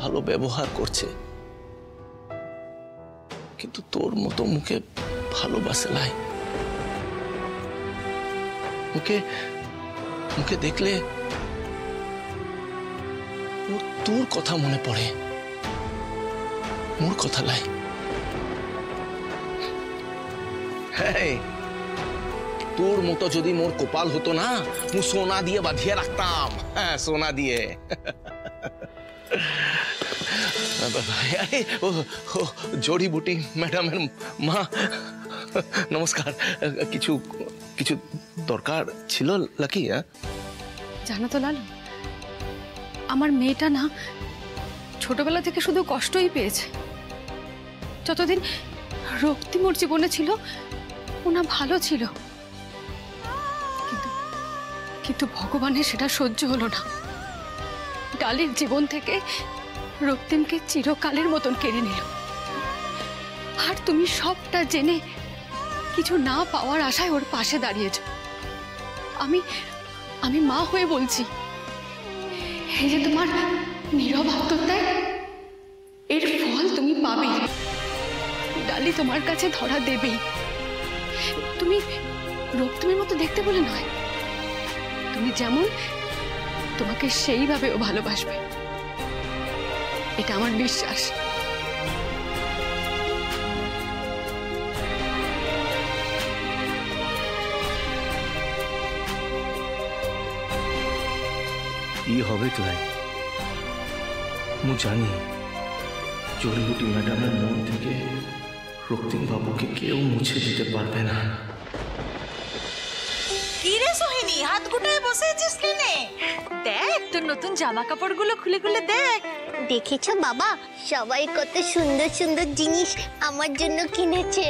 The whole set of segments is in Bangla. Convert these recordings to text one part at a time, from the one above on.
ভালো ব্যবহার করছে, কিন্তু তোর মতো মুখে ভালোবাসে লাই। মুখে মুখে দেখলে ওর তোর কথা মনে পড়ে, মোর কথা লাই। হ্যাঁ, তোর মতো যদি মোর কপাল হতো না, মু সোনা দিয়ে বাঁধিয়ে রাখতাম। হ্যাঁ, সোনা দিয়ে। জড়িবুটি ম্যাডামের মা, নমস্কার। কিছু কিছু দরকার ছিল লাকি? জানো তো লালু, আমার মেয়েটা না ছোটবেলা থেকে শুধু কষ্টই পেয়েছে। যতদিন রক্তিম ওর জীবনে ছিল ওনা ভালো ছিল, কিন্তু ভগবানের সেটা সহ্য হলো না। ডালির জীবন থেকে রক্তিমকে চিরকালের মতন কেড়ে নিল। আর তুমি সবটা জেনে কিছু না পাওয়ার আশায় ওর পাশে দাঁড়িয়েছ। আমি মা হয়ে বলছি, এই যে তোমার নীরব আত্মত্যাগ, এর ফল তুমি পাবে। ডালি তোমার কাছে ধরা দেবেই। তুমি রক্তিমের মতো দেখতে বলে নয়, তুমি যেমন তোমাকে সেইভাবে ও ভালোবাসবে, এটা আমার বিশ্বাস। কি হবে ক্লাই, মু জানি জড়িবুটি ম্যাডামের মন থেকে রক্তিম বাবুকে কেউ মুছে দিতে পারবে না। কি রে সোহিনী, হাত গুটায় বসে আছিস কেন? দেখ তোর নতুন জামা কাপড়গুলো খুলে খুলে দেখ। দেখেছো বাবা, সবাই কত সুন্দর সুন্দর জিনিস আমার জন্য কিনেছে।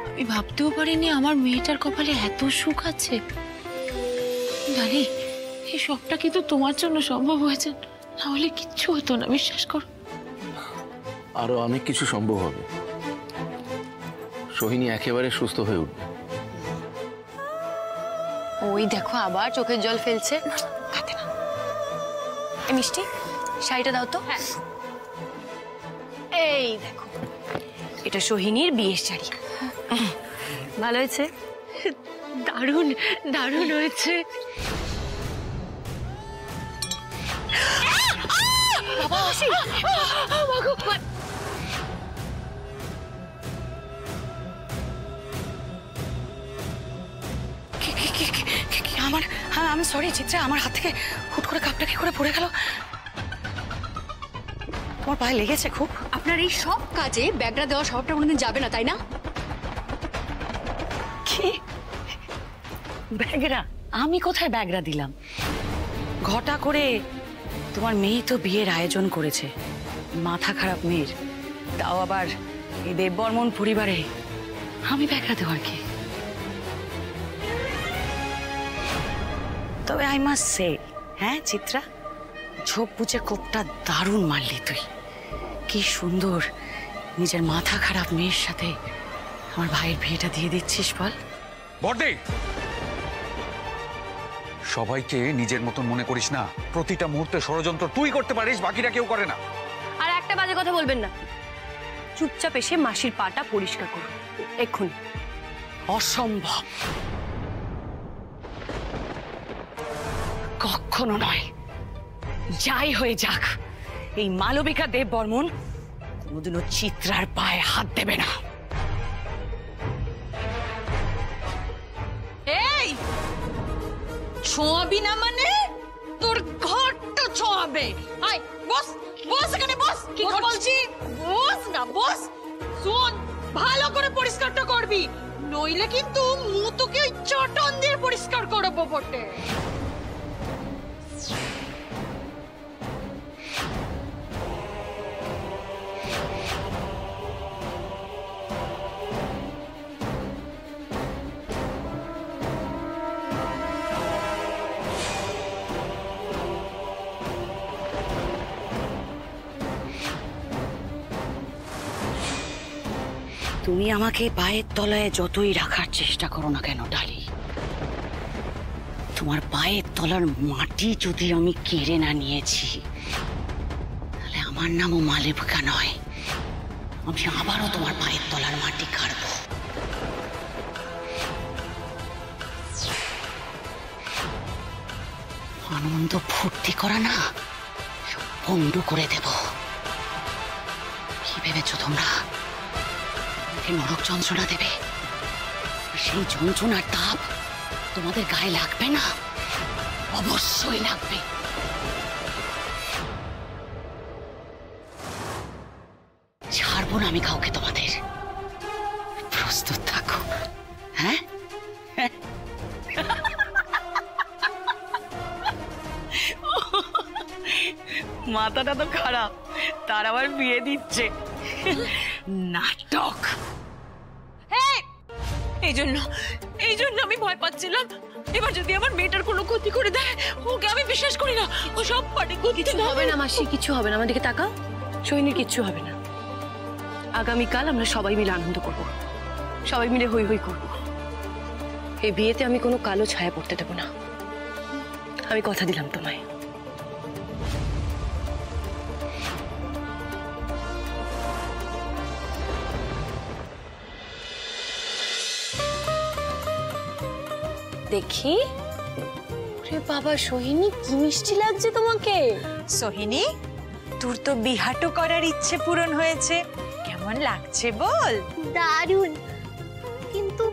আমি ভাবতেও পারিনি আমার মেয়েটার কপালে এত সুখ আছে। ডালি, এই সবটা কিন্তু তোমার জন্য সম্ভব হয়েছে, না হলে কিচ্ছু হতো না, বিশ্বাস করো। আরো অনেক কিছু সম্ভব হবে। সোহিনী একেবারে সুস্থ হয়ে উঠবে। ওই দেখো আবার চোখের জল ফেলছে। হাতে না, এই মিষ্টি শাড়িটা দাও তো। এই দেখো, এটা সোহিনীর বিয়ের শাড়ি। ভালো হয়েছে? দারুণ দারুণ হয়েছে। বাবা আসি, আমি সরি চিত্রা, আমার হাত থেকে হুট করে কাপটা কি করে পড়ে গেল। তোমার পায়ে লেগেছে খুব? আপনার এই সব কাজে ব্যাগরা দেওয়া সবটা কোনোদিন যাবে না, তাই না? কি ব্যাগরা? আমি কোথায় ব্যাগরা দিলাম? ঘটা করে তোমার মেয়ে তো বিয়ের আয়োজন করেছে, মাথা খারাপ মেয়ের, তাও আবার এই দেববর্মন পরিবারে। আমি ব্যাগরা দেওয়ার কি? তবে আই মাস্ট সে, হ্যাঁ চিত্রা, ঝোপ বুঝে কোপটা দারুণ মারলি তুই। কি সুন্দর নিজের মাথা খারাপ মেয়ের সাথে আমার ভাইয়ের বিয়েটা দিয়ে দিচ্ছিস বল। বড়দি, সবাইকে নিজের মতন মনে করিস না। প্রতিটা মুহূর্তে ষড়যন্ত্র তুই করতে পারিস, বাকিরা কেউ করে না। আর একটা বাজে কথা বলবেন না, চুপচাপ এসে মাসির পাটা পরিষ্কার করুন এক্ষুনি। অসম্ভব, কখনো নয়। যাই হয়ে যাক, এই মালবিকা দেববর্মন কোনোদিনও চিত্রার পায়ে হাত দেবে না। এই ছোঁয়াবি না মানে তোর ঘরটা ছোঁয়াবে। আয় বস, বস এখানে বস। কি বলছি? বস না, বস। শোন, ভালো করে পরিষ্কারটা করবি, নইলে কিন্তু মু তোকে ওই চটন দিয়ে পরিষ্কার করবো বটে। তুমি আমাকে পায়ের তলায় যতই রাখার চেষ্টা করো না কেন ডালি, তোমার পায়ের তলায় তলার মাটি যদি আমি কেড়ে না নিয়েছি, তাহলে আমার নামও মালেবকা নয়। আমি আবারও তোমার পায়ের তলার মাটি কাড়বো। আনন্দ ফুর্তি করা না বন্ধ করে দেব। কি ভেবেছো তোমরা আমাকে নরক যন্ত্রণা দেবে? সেই যন্ত্রণার তাপ তোমাদের গায়ে লাগবে না? অবশ্যই লাগবে। ছাড়বো না আমি কাউকে তোমাদের। প্রস্তুত থাকো। হ্যাঁ, মাথাটা তো খারাপ, তার আবার বিয়ে দিচ্ছে। নাটক। এই জন্য আমি ভয় পাচ্ছিলাম। এবার যদি আমার মেয়েটার কোনো ক্ষতি করে দেয়, ওকে আমি বিশ্বাস করি না, ও সব পারে কিছু হবে না মাসি, কিছু হবে না। আমাদেরকে তাকাও, সৈনির কিচ্ছু হবে না। আগামীকাল আমরা সবাই মিলে আনন্দ করব, সবাই মিলে হই হই করব। এই বিয়েতে আমি কোনো কালো ছায়া পড়তে দেব না, আমি কথা দিলাম তোমায়। দেখি, ওরে বাবা সোহিনী, কি মিষ্টি লাগছে তোমাকে। সোহিনী, তোর তো বিহাটো করার ইচ্ছে পূরণ হয়েছে, কেমন লাগছে বল? দারুণ, কিন্তু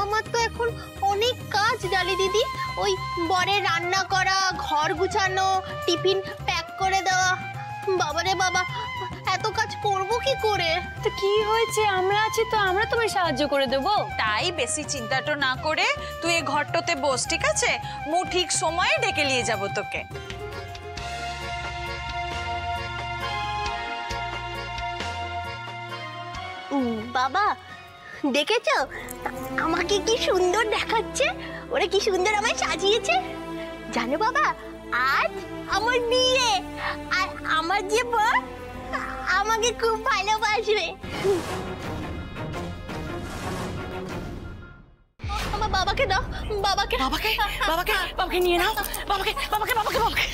আমার তো এখন অনেক কাজ ডালি দিদি। ওই বরের রান্না করা, ঘর গুছানো, টিফিন প্যাক করে দেওয়া। বাবারে বাবা, এত কাজ করবো কি করে? তো কি হয়েছে, আমরা আছি তো, আমরা তোমায় সাহায্য করে দেবো। তাই বেশি চিন্তাটা না করে তুই এই ঘরটাতে বস, ঠিক আছে? মু ঠিক সময়ে ডেকে নিয়ে যাব তোকে। বাবা দেখেছো আমাকে কি সুন্দর দেখাচ্ছে? ওরা কি সুন্দর আমায় সাজিয়েছে জানো বাবা। আজ আমার বিয়ে, আর আমার যে বর আমাকে খুব ভালোবাসবে। আমার বাবাকে দাও, বাবাকে বাবাকে বাবাকে বাবাকে নিয়ে নাও। বাবাকে বাবাকে বাবাকে বাবাকে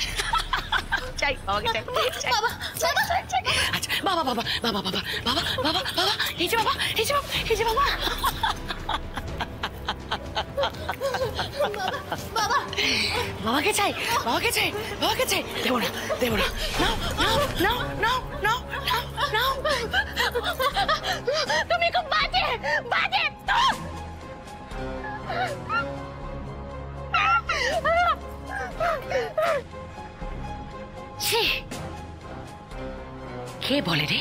চাই, বাবাকে চাই। বাবা বাবা আচ্ছা, বাবা বাবা বাবা বাবা বাবা বাবা বাবা, এই যে বাবা, এই যে বাবা, এই যে বাবা। বাবা বাবাকে চাই, বাবাকে চাই, বাবাকে চাই। দেবো না, দেবো না। নাও নাও নাও নাও নাও নাও নাও। তুমি খুব বাজে বাজে তো। কে বলে রে